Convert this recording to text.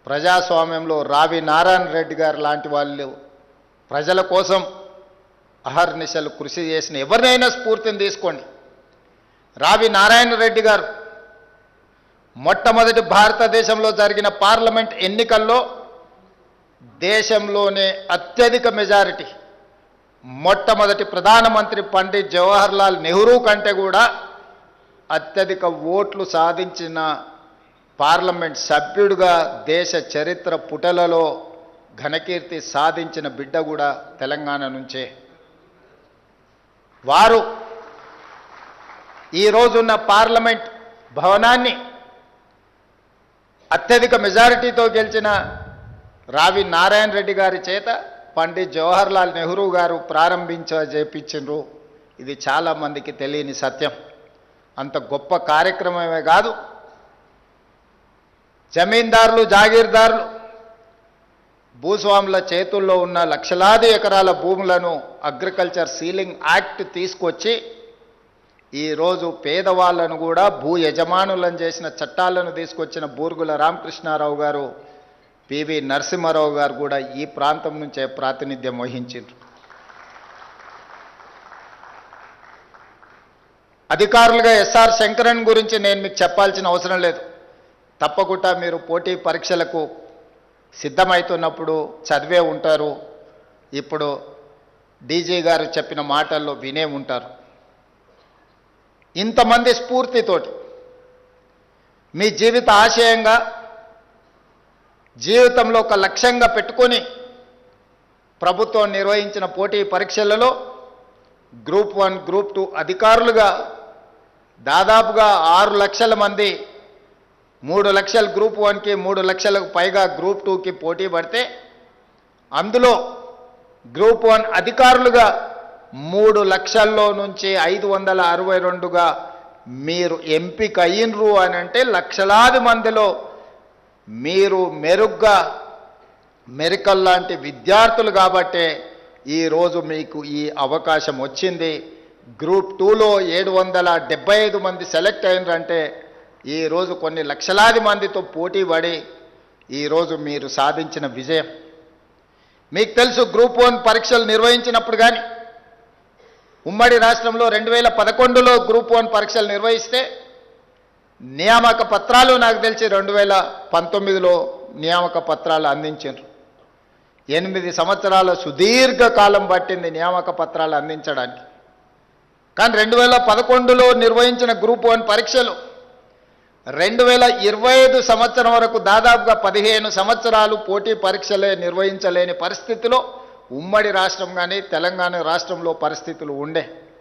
ప్రజాస్వామ్యంలో రావి నారాయణ రెడ్డి గారు లాంటి వాళ్ళు ప్రజల కోసం అహర్నిశలు కృషి చేసిన ఎవరినైనా స్ఫూర్తిని తీసుకోండి. రావి నారాయణ రెడ్డి గారు మొట్టమొదటి భారతదేశంలో జరిగిన పార్లమెంట్ ఎన్నికల్లో దేశంలోనే అత్యధిక మెజారిటీ మొట్టమొదటి ప్రధానమంత్రి పండిట్ జవహర్లాల్ నెహ్రూ కంటే కూడా అత్యధిక ఓట్లు సాధించిన పార్లమెంట్ సభ్యుడిగా దేశ చరిత్ర పుటలలో ఘనకీర్తి సాధించిన బిడ్డ కూడా తెలంగాణ నుంచే. వారు ఈరోజున్న పార్లమెంట్ భవనాన్ని అత్యధిక మెజారిటీతో గెలిచిన రావి నారాయణ రెడ్డి గారి చేత పండిట్ జవహర్లాల్ నెహ్రూ గారు చేపించారు. ఇది చాలామందికి తెలియని సత్యం. అంత గొప్ప కార్యక్రమమే కాదు, జమీందారులు జాగీర్దారులు భూస్వాముల చేతుల్లో ఉన్న లక్షలాది ఎకరాల భూములను అగ్రికల్చర్ సీలింగ్ యాక్ట్ తీసుకొచ్చి ఈరోజు పేదవాళ్లను కూడా భూ యజమానులను చేసిన చట్టాలను తీసుకొచ్చిన బూర్గుల రామకృష్ణారావు గారు, పివి నరసింహారావు గారు కూడా ఈ ప్రాంతం నుంచే ప్రాతినిధ్యం వహించారు. అధికారులుగా ఎస్ఆర్ శంకరన్ గురించి నేను మీకు చెప్పాల్సిన అవసరం లేదు. తప్పకుండా మీరు పోటీ పరీక్షలకు సిద్ధమవుతున్నప్పుడు చదివే ఉంటారు. ఇప్పుడు డీజీ గారు చెప్పిన మాటల్లో వినే ఉంటారు. ఇంతమంది స్ఫూర్తితోటి మీ జీవిత ఆశయంగా జీవితంలో ఒక లక్ష్యంగా పెట్టుకొని ప్రభుత్వం నిర్వహించిన పోటీ పరీక్షలలో గ్రూప్ 1, గ్రూప్ 2 అధికారులుగా దాదాపుగా 6 లక్షల మంది, 3 లక్షలు గ్రూప్ 1కి, 3 లక్షలకు పైగా గ్రూప్ 2కి పోటీ పడితే అందులో గ్రూప్ 1 అధికారులుగా 3 లక్షల్లో నుంచి 562గా మీరు ఎంపిక అయ్యిండ్రు అని అంటే లక్షలాది మందిలో మీరు మెరుగ్గా మెరికల్ లాంటి విద్యార్థులు కాబట్టే ఈరోజు మీకు ఈ అవకాశం వచ్చింది. గ్రూప్ 2లో 775 మంది సెలెక్ట్ అయినరంటే ఈరోజు కొన్ని లక్షలాది మందితో పోటీ పడి ఈరోజు మీరు సాధించిన విజయం. మీకు తెలుసు, గ్రూప్ 1 పరీక్షలు నిర్వహించినప్పుడు కానీ ఉమ్మడి రాష్ట్రంలో 2011లో గ్రూప్ 1 పరీక్షలు నిర్వహిస్తే నియామక పత్రాలు నాకు తెలిసి 2019లో నియామక పత్రాలు అందించారు. 8 సంవత్సరాల సుదీర్ఘ కాలం పట్టింది నియామక పత్రాలు అందించడానికి. కానీ 2011లో నిర్వహించిన గ్రూప్ 1 పరీక్షలు 2025 సంవత్సరం వరకు దాదాపుగా 15 సంవత్సరాలు పోటీ పరీక్షలే నిర్వహించలేని పరిస్థితిలో ఉమ్మడి రాష్ట్రం కానీ తెలంగాణ రాష్ట్రంలో పరిస్థితులు ఉండే.